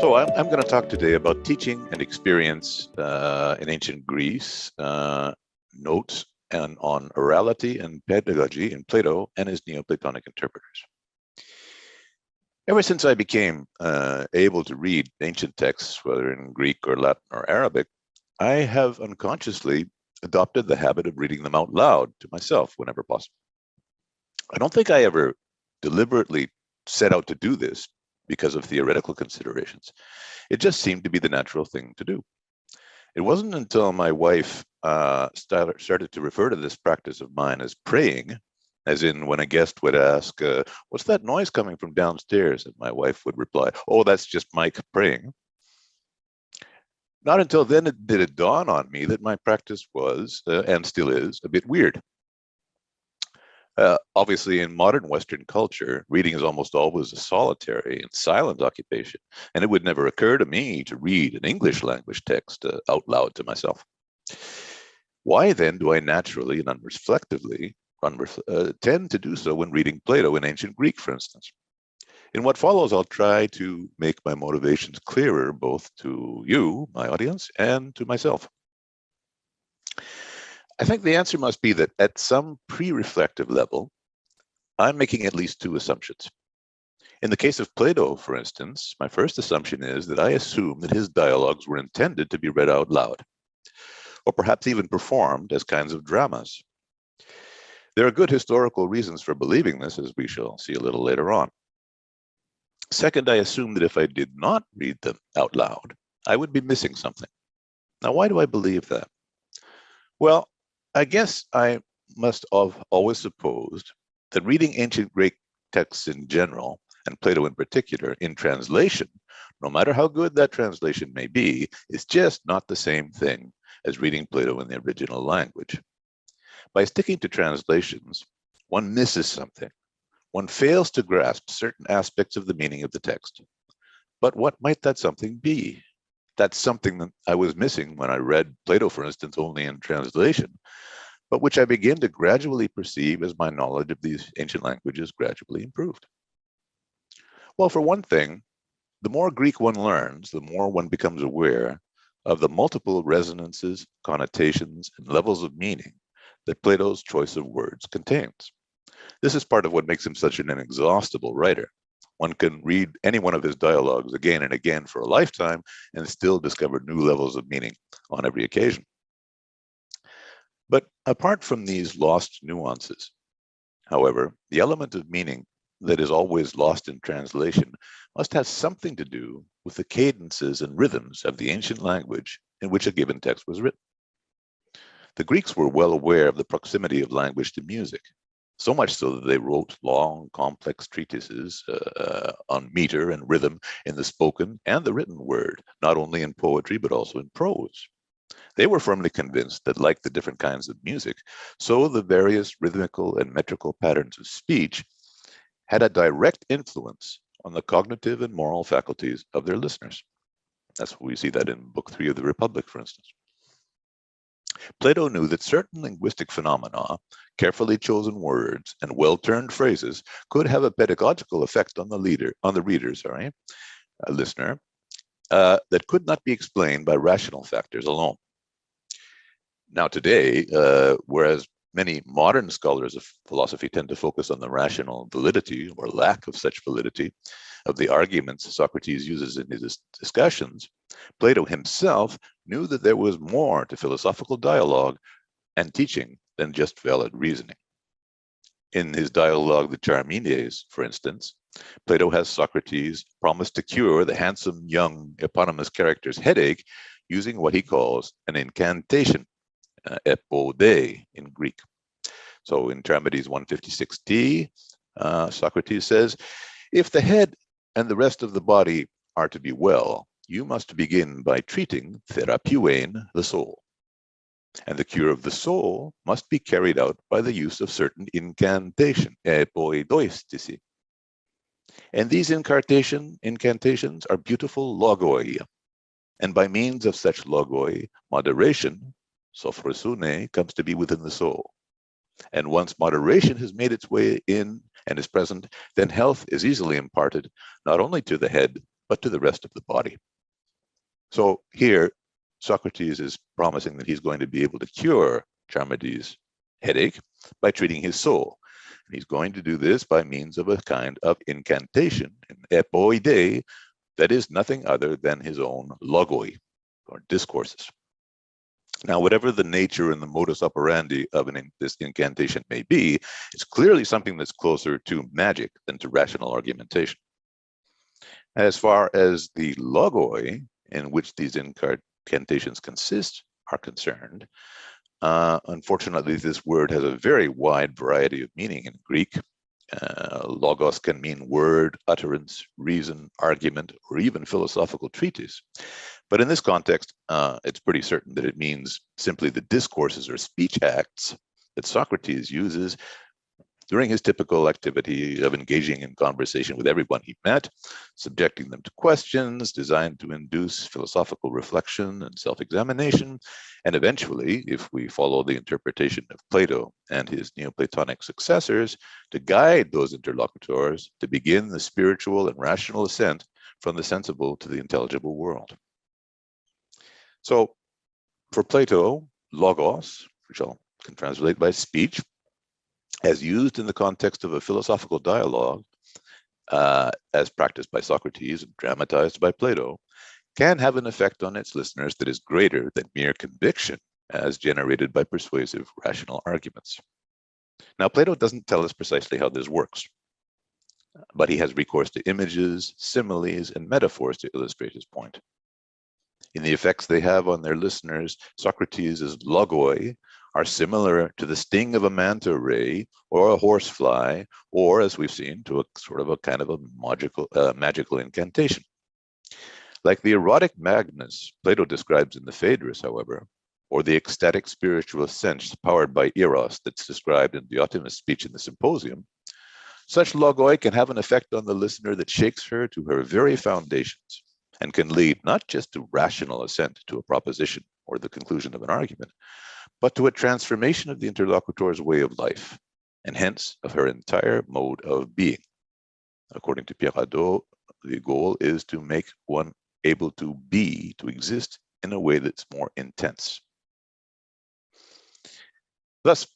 So I'm going to talk today about teaching and experience in ancient Greece, notes and on orality and pedagogy in Plato and his Neoplatonic interpreters. Ever since I became able to read ancient texts, whether in Greek or Latin or Arabic, I have unconsciously adopted the habit of reading them out loud to myself whenever possible. I don't think I ever deliberately set out to do this because of theoretical considerations. It just seemed to be the natural thing to do. It wasn't until my wife started to refer to this practice of mine as praying, as in when a guest would ask, what's that noise coming from downstairs? And my wife would reply, oh, that's just Mike praying. Not until then did it dawn on me that my practice was, and still is, a bit weird. Obviously, in modern Western culture, reading is almost always a solitary and silent occupation, and it would never occur to me to read an English language text out loud to myself. Why then do I naturally and unreflectively tend to do so when reading Plato in ancient Greek, for instance? In what follows, I'll try to make my motivations clearer both to you, my audience, and to myself. I think the answer must be that at some pre-reflective level, I'm making at least two assumptions. In the case of Plato, for instance, my first assumption is that I assume that his dialogues were intended to be read out loud, or perhaps even performed as kinds of dramas. There are good historical reasons for believing this, as we shall see a little later on. Second, I assume that if I did not read them out loud, I would be missing something. Now, why do I believe that? Well, I guess I must have always supposed that reading ancient Greek texts in general, and Plato in particular, in translation, no matter how good that translation may be, is just not the same thing as reading Plato in the original language. By sticking to translations, one misses something. One fails to grasp certain aspects of the meaning of the text. But what might that something be? That's something that I was missing when I read Plato, for instance, only in translation, but which I began to gradually perceive as my knowledge of these ancient languages gradually improved. Well, for one thing, the more Greek one learns, the more one becomes aware of the multiple resonances, connotations, and levels of meaning that Plato's choice of words contains. This is part of what makes him such an inexhaustible writer. One can read any one of his dialogues again and again for a lifetime and still discover new levels of meaning on every occasion. But apart from these lost nuances, however, the element of meaning that is always lost in translation must have something to do with the cadences and rhythms of the ancient language in which a given text was written. The Greeks were well aware of the proximity of language to music, so much so that they wrote long, complex treatises on meter and rhythm in the spoken and the written word, not only in poetry, but also in prose. They were firmly convinced that, like the different kinds of music, so the various rhythmical and metrical patterns of speech had a direct influence on the cognitive and moral faculties of their listeners. That's what we see that in Book 3 of the Republic, for instance. Plato knew that certain linguistic phenomena, carefully chosen words, and well-turned phrases could have a pedagogical effect on the listener, that could not be explained by rational factors alone. Now today, whereas many modern scholars of philosophy tend to focus on the rational validity or lack of such validity of the arguments Socrates uses in his discussions, Plato himself knew that there was more to philosophical dialogue and teaching than just valid reasoning. In his dialogue, the Charmides, for instance, Plato has Socrates promise to cure the handsome young eponymous character's headache using what he calls an incantation, epode in Greek. So in Charmides 156t, Socrates says, if the head and the rest of the body are to be well, you must begin by treating therapiuein, the soul. And the cure of the soul must be carried out by the use of certain incantation, epoidoistisi. And these incantations are beautiful logoi. And by means of such logoi, moderation, sophrosune, comes to be within the soul. And once moderation has made its way in and is present, then health is easily imparted, not only to the head, but to the rest of the body. So here, Socrates is promising that he's going to be able to cure Charmides' headache by treating his soul. And he's going to do this by means of a kind of incantation, an epoide, that is nothing other than his own logoi, or discourses. Now, whatever the nature and the modus operandi of this incantation may be, it's clearly something that's closer to magic than to rational argumentation. As far as the logoi in which these incantations consist are concerned, unfortunately, this word has a very wide variety of meaning in Greek. Logos can mean word, utterance, reason, argument, or even philosophical treatise. But in this context, it's pretty certain that it means simply the discourses or speech acts that Socrates uses during his typical activity of engaging in conversation with everyone he met, subjecting them to questions designed to induce philosophical reflection and self-examination, and eventually, if we follow the interpretation of Plato and his Neoplatonic successors, to guide those interlocutors to begin the spiritual and rational ascent from the sensible to the intelligible world. So, for Plato, logos, which I can translate by speech, as used in the context of a philosophical dialogue, as practiced by Socrates and dramatized by Plato, can have an effect on its listeners that is greater than mere conviction as generated by persuasive rational arguments. Now, Plato doesn't tell us precisely how this works, but he has recourse to images, similes, and metaphors to illustrate his point. In the effects they have on their listeners, Socrates' logoi are similar to the sting of a manta ray or a horsefly, or, as we've seen, to a sort of a kind of a magical incantation. Like the erotic madness Plato describes in the Phaedrus, however, or the ecstatic spiritual sense powered by Eros that's described in Diotimus' speech in the Symposium, such logoi can have an effect on the listener that shakes her to her very foundations and can lead not just to rational assent to a proposition or the conclusion of an argument, but to a transformation of the interlocutor's way of life, and hence of her entire mode of being. According to Pierre Hadot, the goal is to make one able to be, to exist in a way that's more intense. Thus,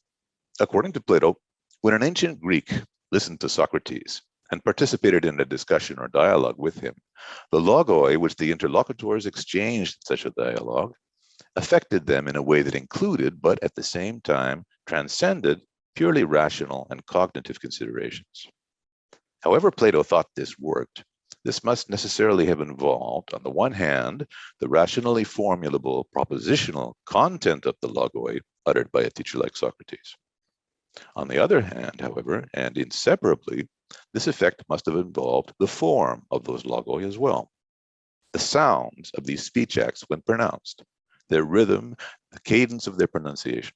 according to Plato, when an ancient Greek listened to Socrates and participated in a discussion or dialogue with him, the logoi which the interlocutors exchanged in such a dialogue affected them in a way that included, but at the same time transcended, purely rational and cognitive considerations. However Plato thought this worked, this must necessarily have involved, on the one hand, the rationally formulable propositional content of the logoi uttered by a teacher like Socrates. On the other hand, however, and inseparably, this effect must have involved the form of those logoi as well, the sounds of these speech acts when pronounced, their rhythm, the cadence of their pronunciation.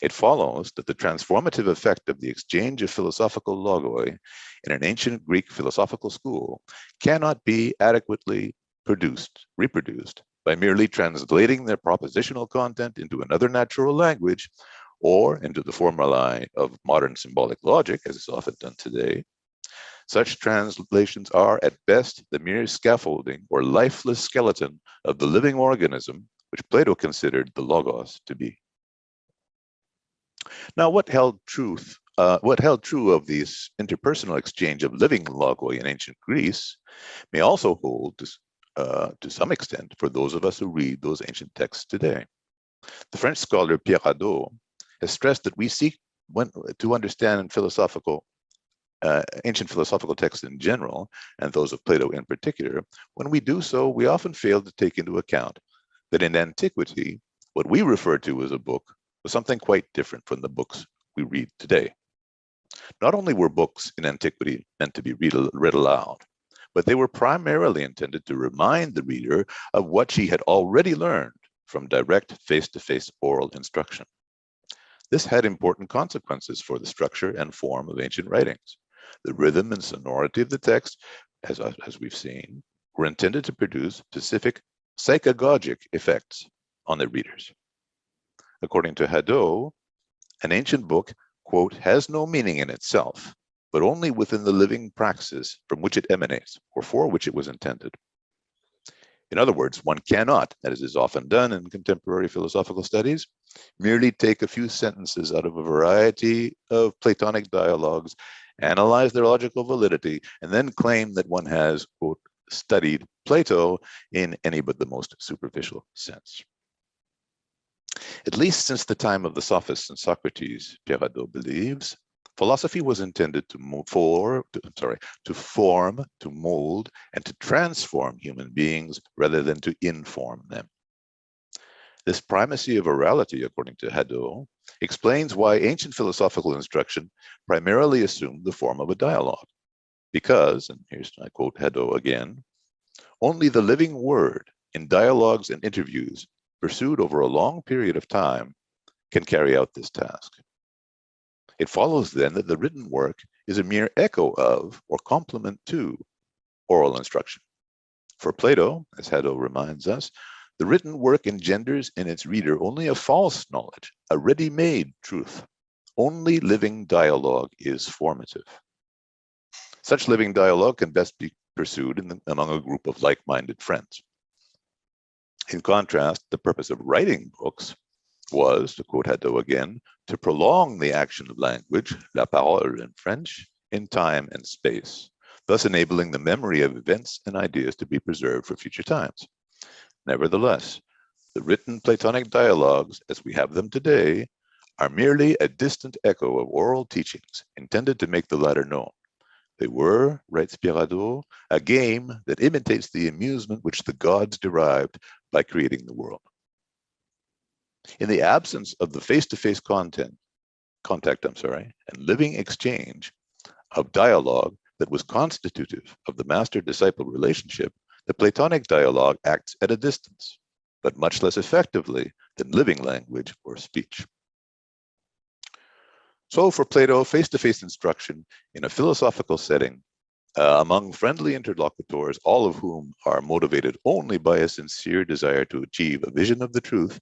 It follows that the transformative effect of the exchange of philosophical logoi in an ancient Greek philosophical school cannot be adequately reproduced by merely translating their propositional content into another natural language or into the formulae of modern symbolic logic, as is often done today. Such translations are, at best, the mere scaffolding or lifeless skeleton of the living organism, which Plato considered the logos to be. Now, what held true of this interpersonal exchange of living logoi in ancient Greece may also hold to some extent for those of us who read those ancient texts today. The French scholar Pierre Hadot has stressed that we seek to understand ancient philosophical texts in general, and those of Plato in particular. When we do so, we often fail to take into account that in antiquity, what we refer to as a book was something quite different from the books we read today. Not only were books in antiquity meant to be read aloud, but they were primarily intended to remind the reader of what she had already learned from direct face-to-face oral instruction. This had important consequences for the structure and form of ancient writings. The rhythm and sonority of the text, as we've seen, were intended to produce specific psychagogic effects on the readers. According to Hadot, an ancient book, quote, has no meaning in itself, but only within the living praxis from which it emanates or for which it was intended. In other words, one cannot, as is often done in contemporary philosophical studies, merely take a few sentences out of a variety of Platonic dialogues, analyze their logical validity, and then claim that one has, quote, studied Plato in any but the most superficial sense. At least since the time of the Sophists and Socrates, Pierre Hadot believes, philosophy was intended to form, to mold, and to transform human beings rather than to inform them. This primacy of orality, according to Hadot, explains why ancient philosophical instruction primarily assumed the form of a dialogue. Because, and here's I quote Hadot again, only the living word in dialogues and interviews pursued over a long period of time can carry out this task. It follows then that the written work is a mere echo of or complement to oral instruction. For Plato, as Hadot reminds us, the written work engenders in its reader only a false knowledge, a ready-made truth. Only living dialogue is formative. Such living dialogue can best be pursued among a group of like-minded friends. In contrast, the purpose of writing books was, to quote Hadot again, to prolong the action of language, la parole in French, in time and space, thus enabling the memory of events and ideas to be preserved for future times. Nevertheless, the written Platonic dialogues, as we have them today, are merely a distant echo of oral teachings intended to make the latter known. They were, writes Pierre Hadot, a game that imitates the amusement which the gods derived by creating the world. In the absence of the face-to-face contact, and living exchange of dialogue that was constitutive of the master-disciple relationship, the Platonic dialogue acts at a distance, but much less effectively than living language or speech. So for Plato, face-to-face instruction in a philosophical setting among friendly interlocutors, all of whom are motivated only by a sincere desire to achieve a vision of the truth,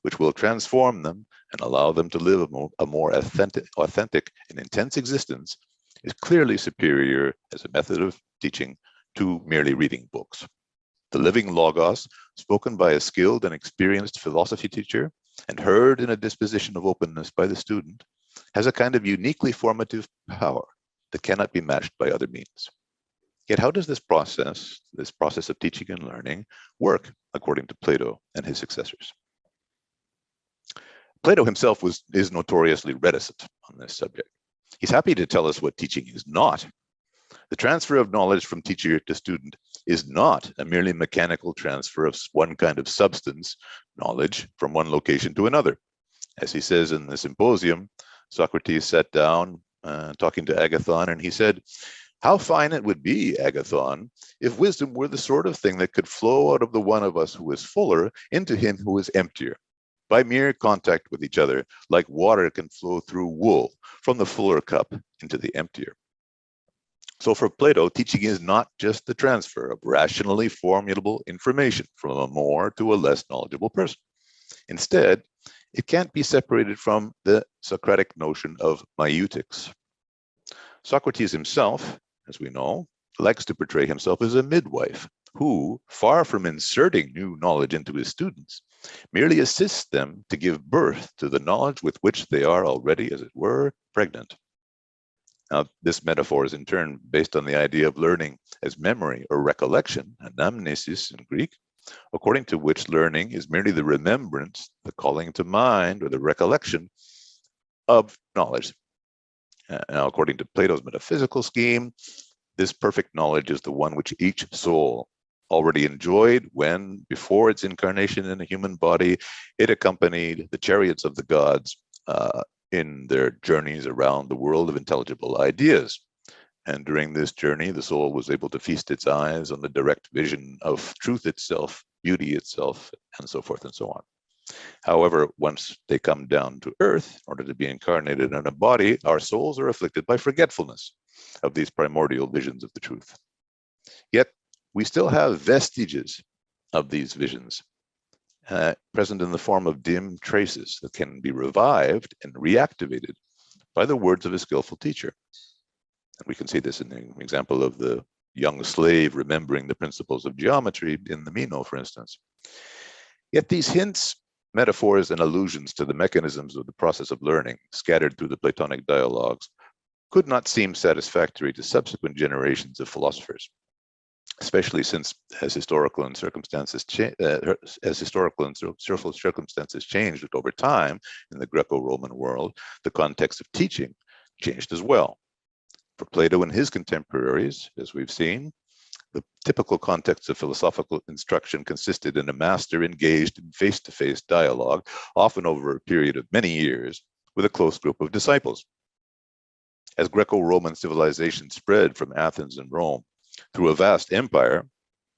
which will transform them and allow them to live a more authentic and intense existence, is clearly superior as a method of teaching to merely reading books. The living logos, spoken by a skilled and experienced philosophy teacher and heard in a disposition of openness by the student, has a kind of uniquely formative power that cannot be matched by other means. Yet how does this process of teaching and learning, work according to Plato and his successors? Plato himself is notoriously reticent on this subject. He's happy to tell us what teaching is not. The transfer of knowledge from teacher to student is not a merely mechanical transfer of one kind of substance, knowledge, from one location to another. As he says in the Symposium, Socrates sat down talking to Agathon, and he said, "How fine it would be, Agathon, if wisdom were the sort of thing that could flow out of the one of us who is fuller into him who is emptier, by mere contact with each other, like water can flow through wool from the fuller cup into the emptier." So for Plato, teaching is not just the transfer of rationally formulable information from a more to a less knowledgeable person. Instead, it can't be separated from the Socratic notion of maiutics. Socrates himself, as we know, likes to portray himself as a midwife who, far from inserting new knowledge into his students, merely assists them to give birth to the knowledge with which they are already, as it were, pregnant. Now, this metaphor is in turn based on the idea of learning as memory or recollection, anamnesis in Greek, according to which learning is merely the remembrance, the calling to mind, or the recollection of knowledge. Now, according to Plato's metaphysical scheme, this perfect knowledge is the one which each soul already enjoyed when, before its incarnation in a human body, it accompanied the chariots of the gods in their journeys around the world of intelligible ideas. And during this journey, the soul was able to feast its eyes on the direct vision of truth itself, beauty itself, and so forth and so on. However, once they come down to earth, in order to be incarnated in a body, our souls are afflicted by forgetfulness of these primordial visions of the truth. Yet, we still have vestiges of these visions present in the form of dim traces that can be revived and reactivated by the words of a skillful teacher. And we can see this in the example of the young slave remembering the principles of geometry in the Meno, for instance. Yet these hints, metaphors, and allusions to the mechanisms of the process of learning scattered through the Platonic dialogues could not seem satisfactory to subsequent generations of philosophers, especially since as historical and social circumstances changed over time in the Greco-Roman world, the context of teaching changed as well. For Plato and his contemporaries, as we've seen, the typical context of philosophical instruction consisted in a master engaged in face-to-face dialogue, often over a period of many years, with a close group of disciples. As Greco-Roman civilization spread from Athens and Rome through a vast empire,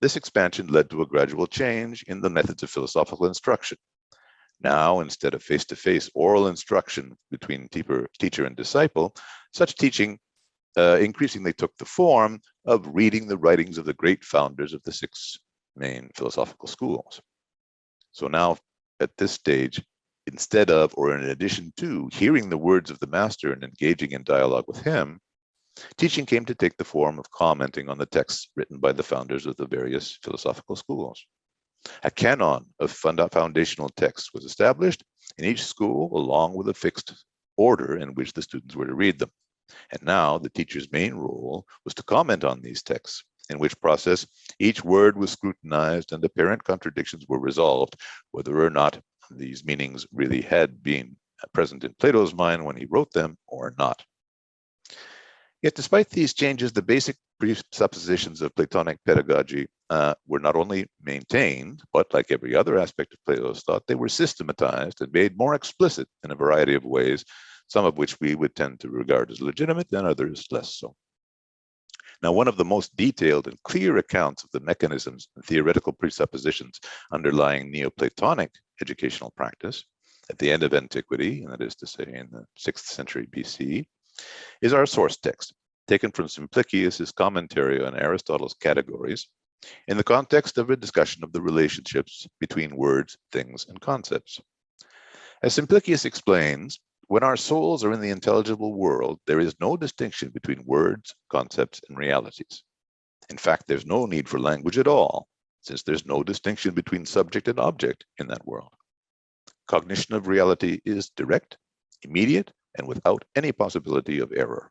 this expansion led to a gradual change in the methods of philosophical instruction. Now, instead of face-to-face oral instruction between teacher and disciple, such teaching increasingly took the form of reading the writings of the great founders of the 6 main philosophical schools. So now, at this stage, instead of, or in addition to, hearing the words of the master and engaging in dialogue with him, teaching came to take the form of commenting on the texts written by the founders of the various philosophical schools. A canon of foundational texts was established in each school, along with a fixed order in which the students were to read them. And now the teacher's main role was to comment on these texts, in which process each word was scrutinized and apparent contradictions were resolved, whether or not these meanings really had been present in Plato's mind when he wrote them or not. Yet despite these changes, the basic presuppositions of Platonic pedagogy were not only maintained, but like every other aspect of Plato's thought, they were systematized and made more explicit in a variety of ways, some of which we would tend to regard as legitimate and others less so. Now, one of the most detailed and clear accounts of the mechanisms and theoretical presuppositions underlying Neoplatonic educational practice at the end of antiquity, and that is to say in the 6th century BC, is our source text, taken from Simplicius's commentary on Aristotle's categories in the context of a discussion of the relationships between words, things, and concepts. As Simplicius explains, when our souls are in the intelligible world, there is no distinction between words, concepts, and realities. In fact, there's no need for language at all, since there's no distinction between subject and object in that world. Cognition of reality is direct, immediate, and without any possibility of error.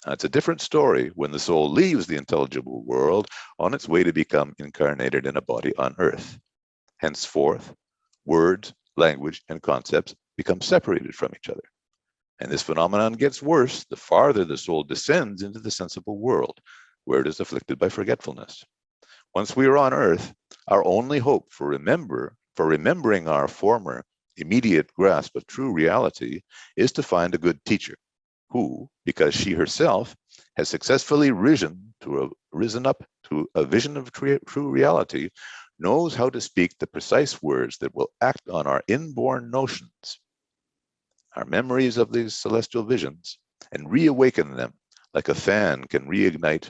Now, it's a different story when the soul leaves the intelligible world on its way to become incarnated in a body on earth. Henceforth, words, language, and concepts become separated from each other. And this phenomenon gets worse the farther the soul descends into the sensible world, where it is afflicted by forgetfulness. Once we are on earth, our only hope for remembering our former immediate grasp of true reality is to find a good teacher who, because she herself has successfully risen up to a vision of true reality, knows how to speak the precise words that will act on our inborn notions, our memories of these celestial visions, and reawaken them like a fan can reignite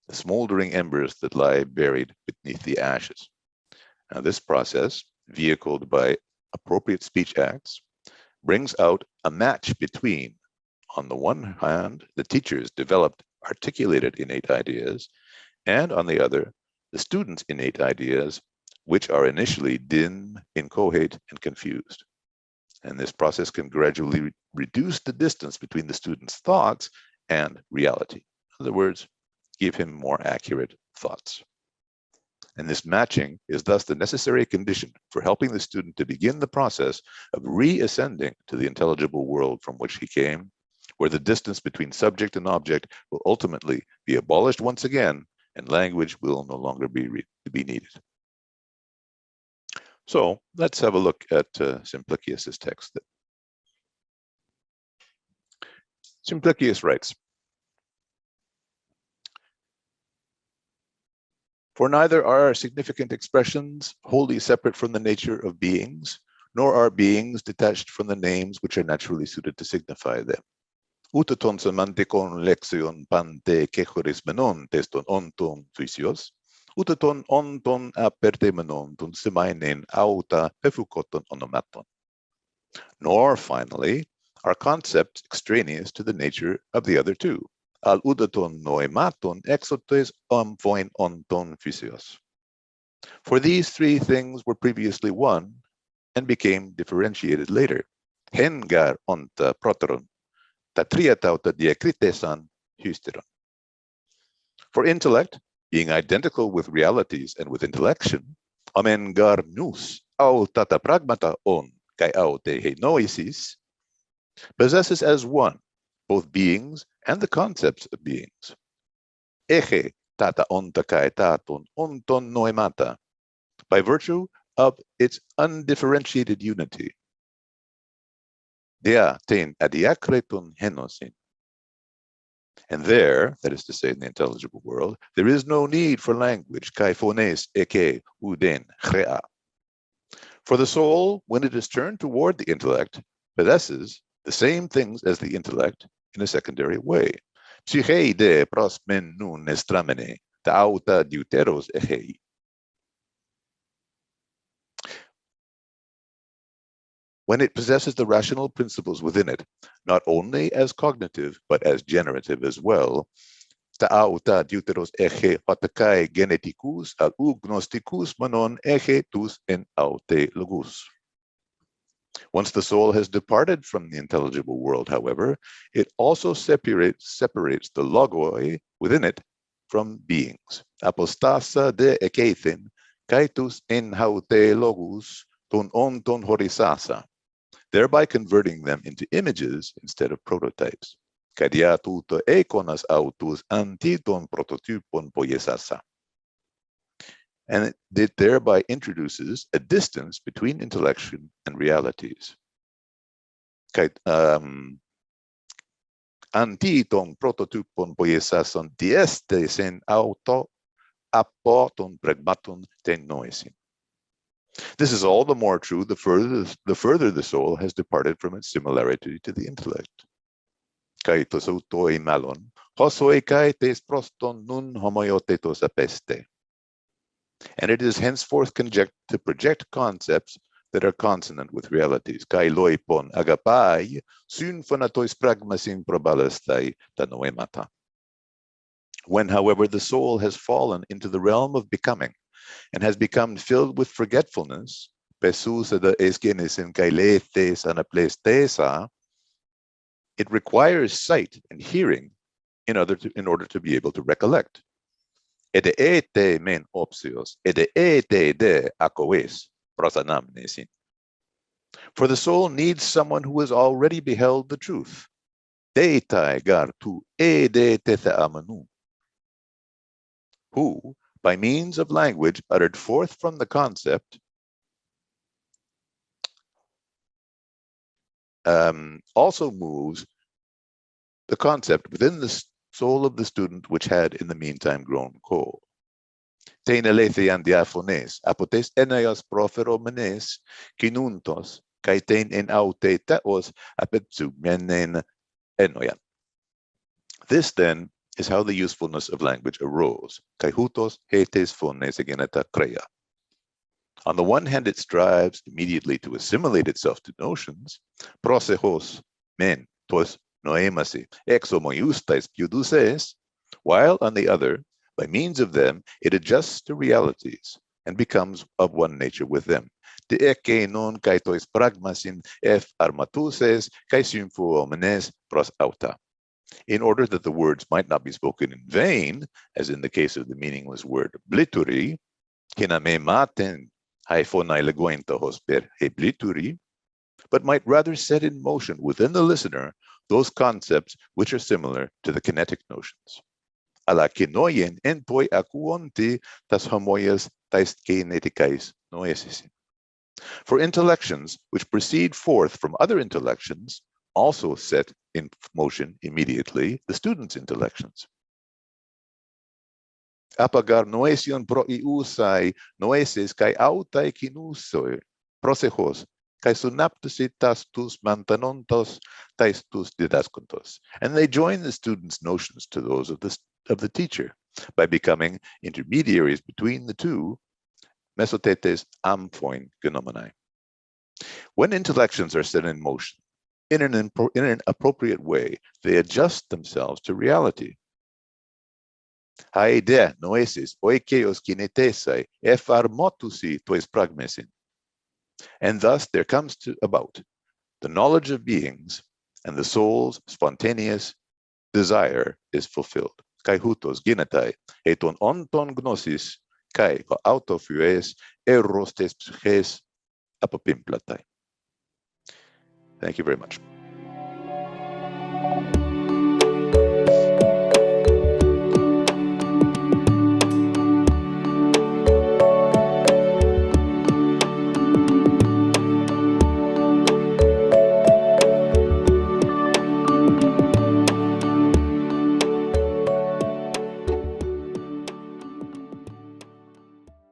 the smoldering embers that lie buried beneath the ashes. Now, this process, vehicled by appropriate speech acts, brings out a match between, on the one hand, the teacher's developed, articulated innate ideas, and on the other, the student's innate ideas, which are initially dim, inchoate, and confused. And this process can gradually reduce the distance between the student's thoughts and reality. In other words, give him more accurate thoughts. And this matching is thus the necessary condition for helping the student to begin the process of reascending to the intelligible world from which he came, where the distance between subject and object will ultimately be abolished once again, and language will no longer be needed. So let's have a look at Simplicius's text. Simplicius writes, "For neither are significant expressions wholly separate from the nature of beings, nor are beings detached from the names which are naturally suited to signify them. Utaton semantikon lexion pante kechoris menon teston onton thuisios, utaton onton aperte menon ton semainen auta pefukoton onomaton. Nor, finally, are concepts extraneous to the nature of the other two, al udaton noimaton exotes amfoin onton physios. For these three things were previously one and became differentiated later. Hengar onta proteron, ta triatauta diakritesan hysteron. For intellect, being identical with realities and with intellection, amengar nous au tata pragmata on kai au te he noisis, possesses as one both beings and the concepts of beings. Eche tata onta kai taton onton noemata, by virtue of its undifferentiated unity. Dea ten adiakreton henosin. And there, that is to say, in the intelligible world, there is no need for language, kai phones eke uden chrea. For the soul, when it is turned toward the intellect, possesses the same things as the intellect in a secondary way. Psyche de pros men nun estramene, ta auta deuteros echei. When it possesses the rational principles within it, not only as cognitive, but as generative as well, ta auta deuteros eche hotakai geneticus al gnosticus manon eche tus en aute logus. Once the soul has departed from the intelligible world, however, it also separates the logoi within it from beings. Apostasa de ekethin, kaitus en haute logus, ton onton horisasa, thereby converting them into images instead of prototypes. Kadia tuto ekonas autus antiton prototypon poiesasa. And it thereby introduces a distance between intellection and realities. Antiton prototypon poiesason dieste sen auto aporton pragmaton ten noisin. This is all the more true the further the soul has departed from its similarity to the intellect. Kai tosutoi malon, hosoi kai tes proston nun homoiotetos apeste. And it is henceforth to project concepts that are consonant with realities. Kai loipon agapai, synphonatois pragmasin probalestai tanoemata. When, however, the soul has fallen into the realm of becoming and has become filled with forgetfulness, pesusa de esgenesin kai lethes anaplestesa, it requires sight and hearing in order to be able to recollect. Ede ete men opsios, ede ete de acoes, prosanamnesin. For the soul needs someone who has already beheld the truth. Deitai gar tu ede tethe amanu. Who, by means of language uttered forth from the concept, also moves the concept within the soul of the student which had in the meantime grown cold. Tein elethian diaphones, apotes enaios proferomenes, kinuntos, kai tein en aute teos apetsumenen enoian. This then is how the usefulness of language arose. Kai hutos hetes phones ageneta crea. On the one hand, it strives immediately to assimilate itself to notions, prosehos men tos noemasi exomoiustais piuduses, while on the other, by means of them, it adjusts to realities and becomes of one nature with them. De eke non kai tois pragmasin f armatuses kai symphomenes pros auta. In order that the words might not be spoken in vain, as in the case of the meaningless word blituri, hiname maten haiphonai leguentahos per heblituri, but might rather set in motion within the listener those concepts which are similar to the kinetic notions. Ala kinoien en poi akuonti tas homoias tais kinetikais noesisin. For intellections which proceed forth from other intellections also set in motion immediately the student's intellections. Apagar noesion pro iusai noeses kai autai kinusoi prosejos kai synaptositas tus mantanontos tais tus didascontos. And they join the student's notions to those of the teacher by becoming intermediaries between the two, mesotetes amphoin genomenai. When intellections are set in motion, in an appropriate way, they adjust themselves to reality. Haide noesis oikeos kinetesai epharmotusi tois pragmesin. And thus there comes about the knowledge of beings, and the soul's spontaneous desire is fulfilled. Kai hutos genetai, eton onton gnosis, kai autophues erostes psyches apopimplatai. Thank you very much.